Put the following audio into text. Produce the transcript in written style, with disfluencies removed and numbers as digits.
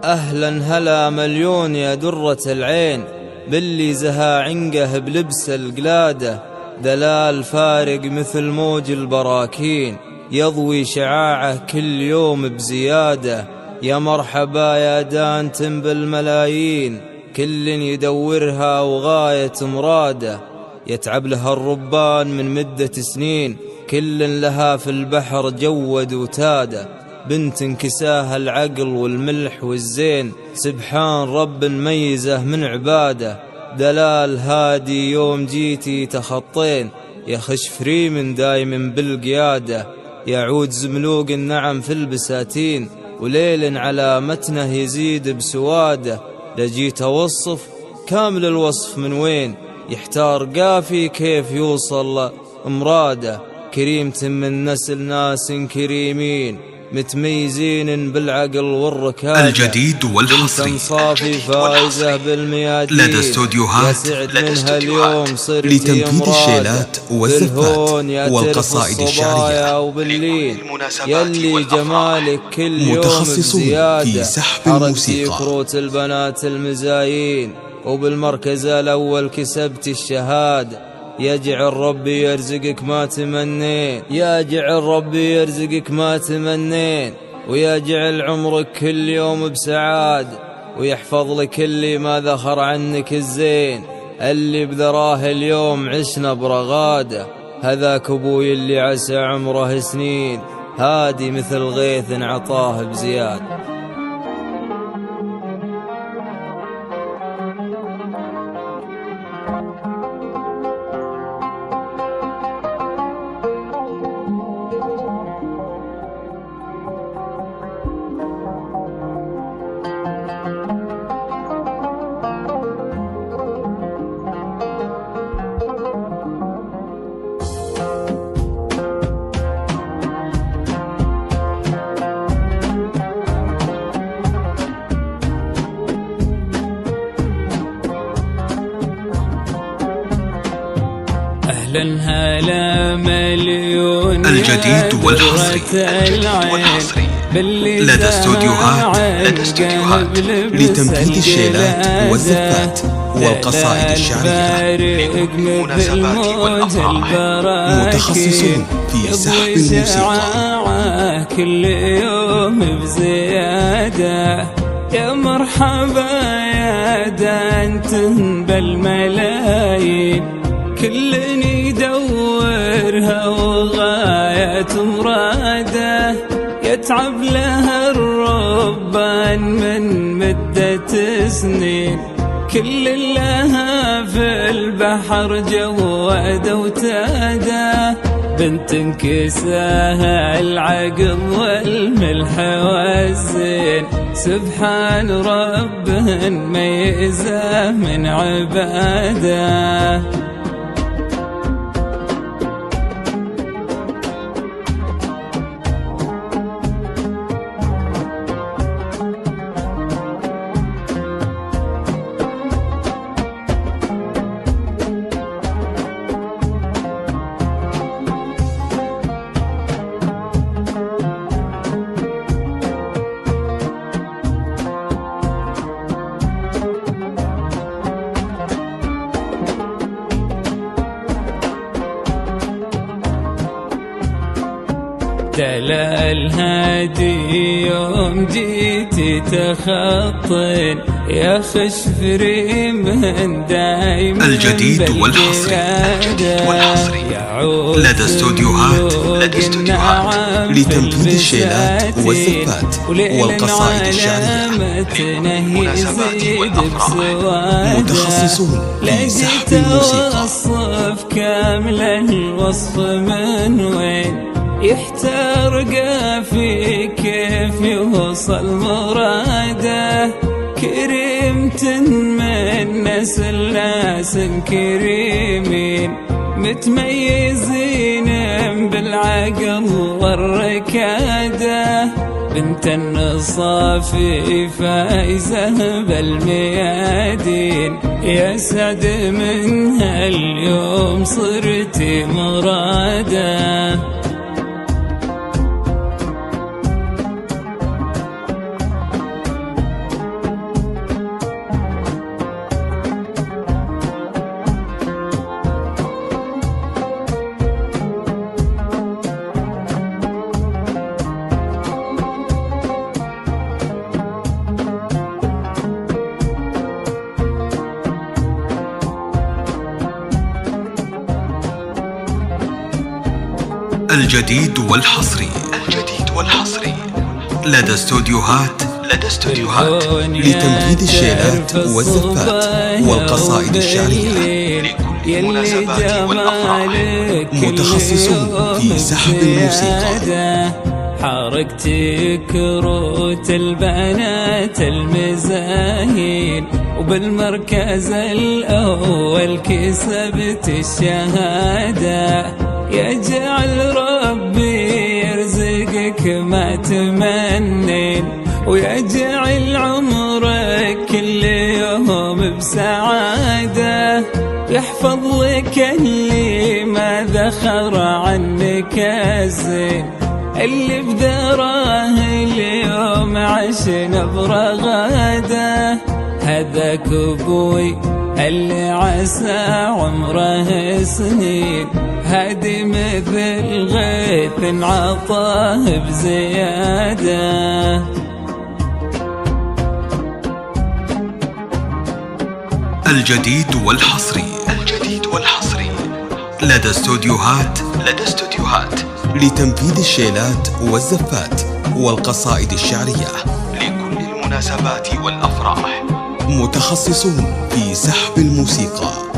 أهلا هلا مليون يا درة العين، باللي زها عنقه بلبس القلادة، دلال فارق مثل موج البراكين، يضوي شعاعه كل يوم بزيادة. يا مرحبا يا دانت بالملايين، كل يدورها وغاية مراده، يتعب لها الربان من مدة سنين، كل لها في البحر جود وتاده. بنت انكساها العقل والملح والزين، سبحان رب ميزه من عباده. دلال هادي يوم جيتي تخطين، يخش فريمن دايم بالقيادة، يعود زملوق النعم في البساتين، وليل على متنه يزيد بسواده. لجيت اوصف كامل الوصف من وين، يحتار قافي كيف يوصل مراده. كريمة من نسل ناس كريمين، متميزين بالعقل والركادة، الجديد والحصري صافي فائزة بالميادين، لدى استوديوهات يسعد منها اليوم صرتي لتنفيذ الشيلات والزفات والقصائد الشعرية، وبالليل يلي جمالك كل يوم متخصصون بزيادة. في سحب الموسيقى، كروت البنات المزايين، وبالمركز الأول كسبت الشهادة. يجعل ربي يرزقك ما تمنين، يجعل ربي يرزقك ما تمنين، ويجعل عمرك كل يوم بسعادة، ويحفظ لك اللي ما ذخر عنك الزين، اللي بذراه اليوم عشنا برغادة. هذاك ابوي اللي عسى عمره سنين، هادي مثل غيث عطاه بزيادة. أهلا هلا مليون الجديد والحصري لدى استوديوهات لتنفيذ الشيلات والزفات والقصائد الشعرية، بالمناسبات والأفراح، متخصصون في سحب الموسيقى، كل يوم بزيادة. يا مرحبا يا دانت بالملايين، كل يدورها وغاية مراده، يتعب لها الربان من مدة سنين، كل لها في البحر جواد وتاده. بنت انكساها العقل والملح والزين، سبحان رب ميزه من عباده. دلال هادي يوم جيتي تخطين، يا خش فريمن دايما الجديد والحصري لدى استوديوهات لتنفيذ الشيلات والزفات والقصائد الشعرية، متخصصون في سحب الموسيقى. وصف كامل الوصف من وين، يحتار قافي كيف يوصل مراده. كريمة من نسل ناس كريمين، متميزين بالعقل والركادة. بنت النصافي فايزة بالميادين، يا سعد منها اليوم صرتي مراده. الجديد والحصري لدى استوديوهات لتنفيذ الشيلات والزفات والقصائد الشعرية لكل المناسبات والأفراح. متخصصون في سحب الموسيقى. حركت كروت البنات المزاهين، وبالمركز الأول كسبت الشهادة. يجعل ربي يرزقك ما تمنين، ويجعل عمرك كل يوم بسعادة. يحفظ لك اللي ما ذخر عنك الزين، اللي بدراه اليوم عشنا برغاده. هذاك ابوي اللي عسى عمره سنين، هادي مثل غيث عطاه بزياده. الجديد والحصري لدى استوديوهات لتنفيذ الشيلات والزفات والقصائد الشعرية لكل المناسبات والأفراح. متخصصون في سحب الموسيقى.